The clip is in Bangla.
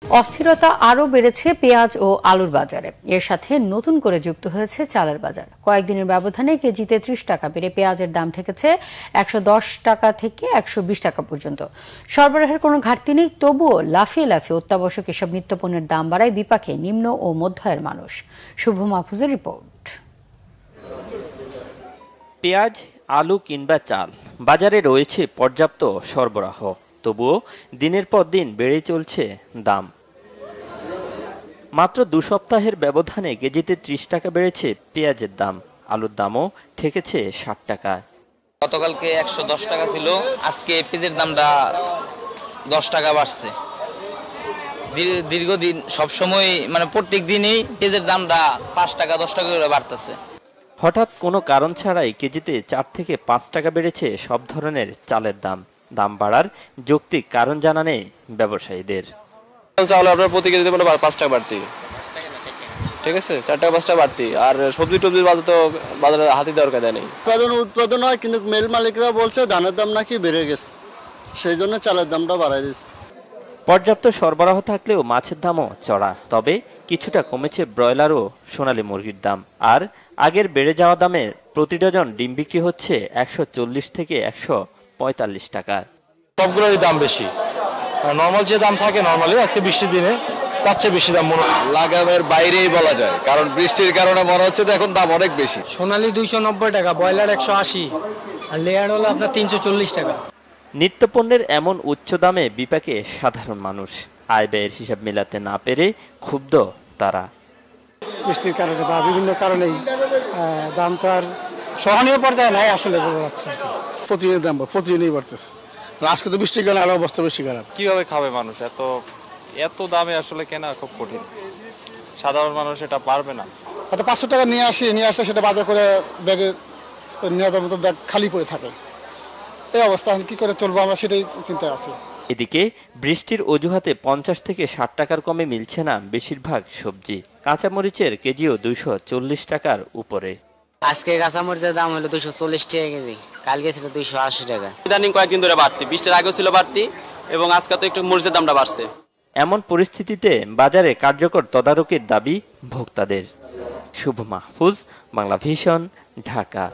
অস্থিরতা আরও বেড়েছে পেঁয়াজ ও আলুর বাজারে। এর সাথে নতুন করে যুক্ত হয়েছে চালের বাজার। কয়েকদিনের ব্যবধানে কেজিতে ৩০ টাকা বেড়ে পেঁয়াজের দাম ঠেকেছে ১১০ টাকা থেকে ১২০ টাকা পর্যন্ত। সরবরাহের কোনো ঘাটতি নেই, তবুও লাফিয়ে লাফিয়ে অত্যাবশ্যক এসব নিত্যপণ্যের দাম বাড়ায় বিপাকে নিম্ন ও মধ্য আয়ের মানুষ। শুভ মাহফুজের রিপোর্ট। পেঁয়াজ, আলু কিংবা চাল, বাজারে রয়েছে পর্যাপ্ত সরবরাহ, তবুও দিনের পর দিন বেড়ে চলছে দাম। মাত্র ২ সপ্তাহের ব্যবধানে কেজিতে ৩০ টাকা বেড়েছে পেঁয়াজের দাম, আলুর দামও ঠেকেছে ৬০ টাকা। গতকালকে ১১০ টাকা ছিল, আজকে পেঁয়াজের দামটা ১০ টাকা বাড়ছে। দীর্ঘদিন সবসময় প্রত্যেক দিনই পেঁয়াজের দামটা ৫ টাকা ১০ টাকা করে বাড়তেছে। হঠাৎ কোনো কারণ ছাড়াই কেজিতে ৪ থেকে ৫ টাকা বেড়েছে সব ধরনের চালের দাম। দাম বাড়ার যৌক্তিক কারণ জানা নেই ব্যবসায়ীদের। চাউল আপনার প্রতি কেজিতে ৫ টাকা বাড়তি, ঠিক আছে, ৪ টাকা ৫ টাকা বাড়তি। আর সবজি টবজির বাজার তো বাজারে হাতি দরকার দেয় নেই। উৎপাদন হয়, কিন্তু মেল মালিকরা বলছে ধানের দাম নাকি বেড়ে গেছে, সেই জন্য চালের দামটা বাড়াই দিচ্ছে। পর্যাপ্ত সরবরাহ থাকলেও মাছের দামও চড়া, তবে কিছুটা কমেছে ব্রয়লার ও সোনালী মুরগির দাম। আর আগের বেড়ে যাওয়া দামে প্রতি ডজন ডিম বিক্রি হচ্ছে ১৪০ থেকে ১৪৫ টাকা। সবগুলোরই দাম বেশি, নর্মাল যে দাম থাকে নর্মালি আজকে বৃষ্টির দিনে তার চেয়ে বেশি দাম লাগামের বাইরেই বলা যায়, কারণ বৃষ্টির কারণে মনে হচ্ছে এখন দাম অনেক বেশি। সোনালী ২৯০ টাকা, ব্রয়লার ১৮০, আর লেয়ার হলো আপনার ৩৪০ টাকা। নিত্যপণ্যের এমন উচ্চ দামে বিপাকে সাধারণ মানুষ। আয় ব্যয়ের হিসাব মেলাতে না পেরে ক্ষুব্ধ তারা। বৃষ্টির কারণে বা বিভিন্ন কারণেই দাম তো আর সহনীয় পর্যায়ে নাই আসলে বলা যাচ্ছে। প্রতিদিনের দাম প্রতিদিনই বাড়তেছে, আজকে তো বৃষ্টির কারণে আরো অবস্থা বেশি খারাপ। কিভাবে খাবে মানুষ? এত দামে আসলে কেনা খুব কঠিন, সাধারণ মানুষ এটা পারবে না। হয়তো ৫০০ টাকা নিয়ে আসে, সেটা বাজার করে ব্যাগে নেওয়ার মতো ব্যাগ খালি পড়ে থাকে। এই অবস্থা কি করে চলবো আমরা, সেটাই চিন্তায় আছি। এদিকে বৃষ্টির অজুহাতে ৫০ থেকে ৬০ টাকার কমে মিলছে না বেশিরভাগ সবজি। কাঁচামরিচের কেজিও ২৪০ টাকার উপরে। আজকে কাঁচামরিচের দাম হলো ২৪০ টাকা কেজি, কালকে ছিল ২৮০ টাকা। ইদানিং কয়েকদিন ধরে বাড়তি, বৃষ্টির আগেও ছিল বাড়তি, এবং আজকে তো একটু মরিচের দামটা বাড়ছে। এমন পরিস্থিতিতে বাজারে কার্যকর তদারকির দাবি ভোক্তাদের। শুভ মাহফুজ, বাংলা ভিশন, ঢাকা।